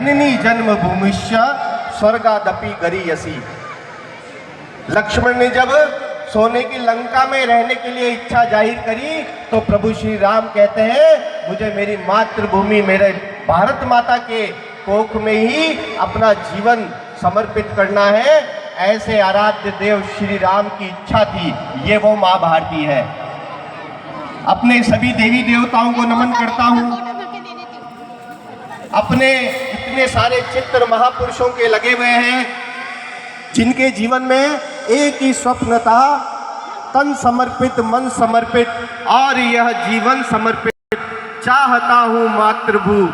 जननी जन्मभूमिश्च स्वर्गादपि गरीयसी। लक्ष्मण ने जब सोने की लंका में रहने के लिए इच्छा जाहिर करी तो प्रभु श्री राम कहते हैं मुझे मेरी मातृभूमि मेरे भारत माता के कोख में ही अपना जीवन समर्पित करना है। ऐसे आराध्य देव श्री राम की इच्छा थी, ये वो माँ भारती है। अपने सभी देवी देवताओं को नमन करता हूँ। अपने इतने सारे चित्र महापुरुषों के लगे हुए हैं जिनके जीवन में एक ही स्वप्न था, तन समर्पित मन समर्पित और यह जीवन समर्पित। चाहता हूँ मातृभू,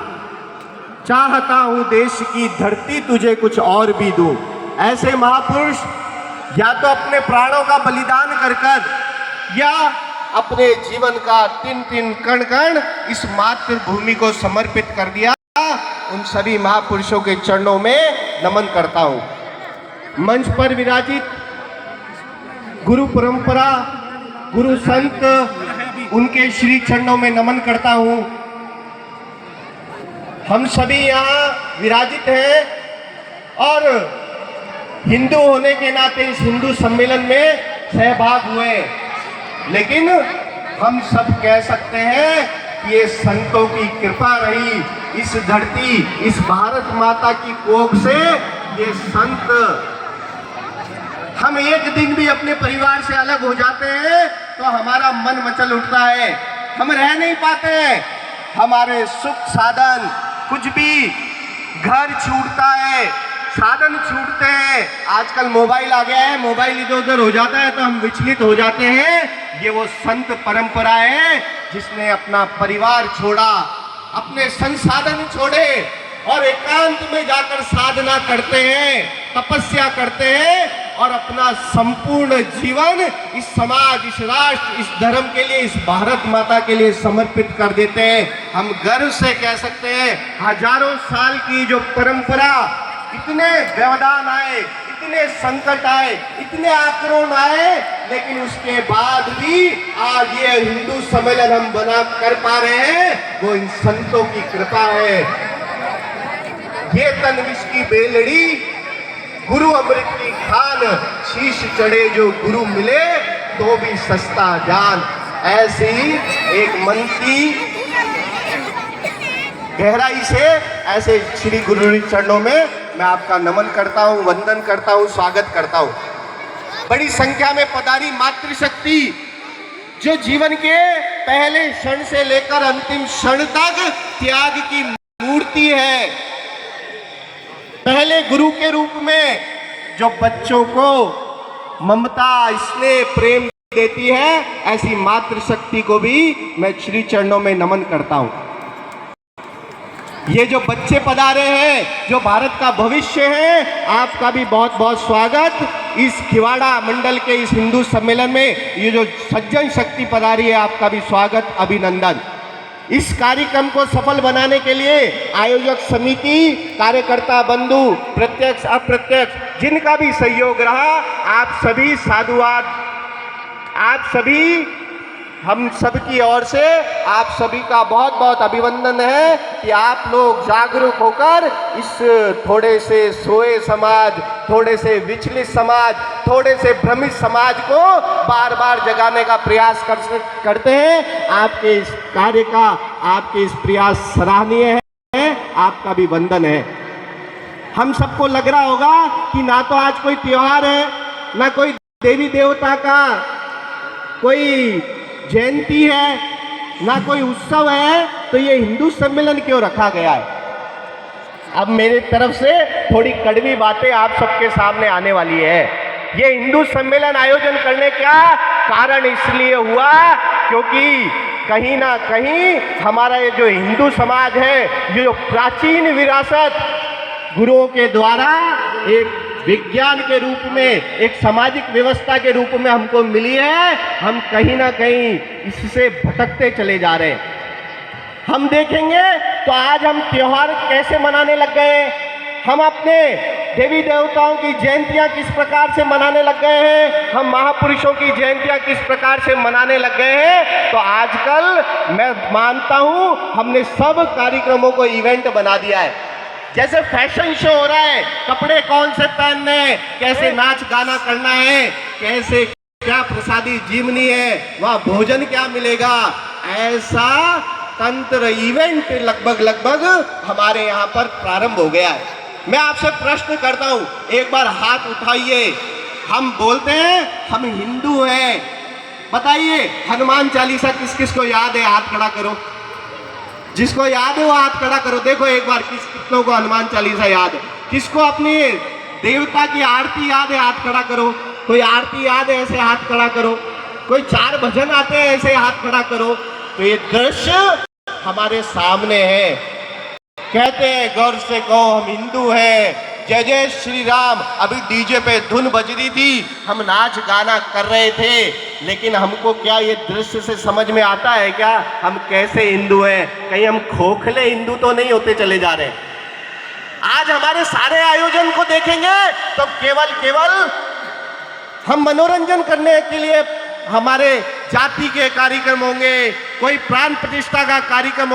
चाहता हूँ देश की धरती, तुझे कुछ और भी दूं। ऐसे महापुरुष या तो अपने प्राणों का बलिदान कर कर या अपने जीवन का तीन तीन कण कण इस मातृभूमि को समर्पित कर दिया। उन सभी महापुरुषों के चरणों में नमन करता हूं। मंच पर विराजित गुरु परंपरा, गुरु संत, उनके श्री चरणों में नमन करता हूं। हम सभी यहाँ विराजित हैं और हिंदू होने के नाते इस हिंदू सम्मेलन में सहभाग हुए, लेकिन हम सब कह सकते हैं कि ये संतों की कृपा रही। इस धरती, इस भारत माता की कोख से ये संत, हम एक दिन भी अपने परिवार से अलग हो जाते हैं तो हमारा मन मचल उठता है, हम रह नहीं पाते हैं। हमारे सुख साधन कुछ भी, घर छूटता है, साधन छूटते हैं। आजकल मोबाइल आ गया है, मोबाइल इधर उधर हो जाता है तो हम विचलित हो जाते हैं। ये वो संत परंपरा है जिसने अपना परिवार छोड़ा, अपने संसाधन छोड़े और एकांत में जाकर साधना करते हैं, तपस्या करते हैं और अपना संपूर्ण जीवन इस समाज, इस राष्ट्र, इस धर्म के लिए, इस भारत माता के लिए समर्पित कर देते हैं। हम गर्व से कह सकते हैं हजारों साल की जो परंपरा, इतने व्यवधान आए, इतने संकट आए, इतने आक्रमण आए, लेकिन उसके बाद भी आज ये हिंदू सम्मेलन हम बना कर पा रहे हैं, वो इन संतों की कृपा है। ये तन विष की बेलड़ी, गुरु अमृत की खान, शीश चढ़े जो गुरु मिले तो भी सस्ता जान। ऐसी एक मन की गहराई से ऐसे श्री गुरु चरणों में मैं आपका नमन करता हूं, वंदन करता हूं, स्वागत करता हूं। बड़ी संख्या में पधारी मातृशक्ति जो जीवन के पहले क्षण से लेकर अंतिम क्षण तक त्याग की मूर्ति है। पहले गुरु के रूप में जो बच्चों को ममता, स्नेह, प्रेम देती है, ऐसी मातृशक्ति को भी मैं श्री चरणों में नमन करता हूं। ये जो बच्चे पधारे हैं, जो भारत का भविष्य है, आपका भी बहुत बहुत स्वागत। इस खिवाड़ा मंडल के इस हिंदू सम्मेलन में ये जो सज्जन शक्ति पधारी है, आपका भी स्वागत, अभिनंदन। इस कार्यक्रम को सफल बनाने के लिए आयोजक समिति, कार्यकर्ता बंधु, प्रत्यक्ष अप्रत्यक्ष, जिनका भी सहयोग रहा, आप सभी साधुवाद, आप सभी, हम सबकी ओर से आप सभी का बहुत बहुत अभिनंदन है कि आप लोग जागरूक होकर इस थोड़े से सोए समाज, थोड़े से विचलित समाज, थोड़े से भ्रमित समाज को बार बार जगाने का प्रयास करते हैं। आपके इस कार्य का, आपके इस प्रयास सराहनीय है, आपका भी वंदन है। हम सबको लग रहा होगा कि ना तो आज कोई त्योहार है, ना कोई देवी देवता का कोई जयंती है, ना कोई उत्सव है, तो ये हिंदू सम्मेलन क्यों रखा गया है। अब मेरी तरफ से थोड़ी कड़वी बातें आप सबके सामने आने वाली है। ये हिंदू सम्मेलन आयोजन करने का कारण इसलिए हुआ क्योंकि कहीं ना कहीं हमारा ये जो हिंदू समाज है, ये जो प्राचीन विरासत गुरुओं के द्वारा एक विज्ञान के रूप में, एक सामाजिक व्यवस्था के रूप में हमको मिली है, हम कहीं ना कहीं इससे भटकते चले जा रहे हैं। हम देखेंगे तो आज हम त्योहार कैसे मनाने लग गए, हम अपने देवी देवताओं की जयंतियां किस प्रकार से मनाने लग गए हैं, हम महापुरुषों की जयंतियां किस प्रकार से मनाने लग गए हैं। तो आजकल मैं मानता हूं हमने सब कार्यक्रमों को इवेंट बना दिया है। जैसे फैशन शो हो रहा है, कपड़े कौन से पहनने हैं, कैसे नाच गाना करना है, कैसे क्या प्रसादी जीवनी है, वहां भोजन क्या मिलेगा, ऐसा तंत्र इवेंट लगभग हमारे यहाँ पर प्रारंभ हो गया है। मैं आपसे प्रश्न करता हूं, एक बार हाथ उठाइए। हम बोलते हैं हम हिंदू हैं, बताइए हनुमान चालीसा किस किस को याद है, हाथ खड़ा करो। जिसको याद है वो हाथ खड़ा करो। देखो एक बार कितनों को हनुमान चालीसा याद है। किसको अपनी देवता की आरती याद है, हाथ खड़ा करो। कोई आरती याद है, ऐसे हाथ खड़ा करो। कोई 4 भजन आते हैं, ऐसे हाथ खड़ा करो। तो ये दृश्य हमारे सामने है। कहते हैं गौर से कहो हम हिंदू हैं, जय जय श्री राम। अभी डीजे पे धुन बज रही थी, हम नाच गाना कर रहे थे, लेकिन हमको क्या ये दृश्य से समझ में आता है क्या हम कैसे हिंदू हैं? कहीं हम खोखले हिंदू तो नहीं होते चले जा रहे। आज हमारे सारे आयोजन को देखेंगे तो केवल हम मनोरंजन करने के लिए हमारे जाति के कार्यक्रम होंगे, कोई प्राण प्रतिष्ठा का कार्यक्रम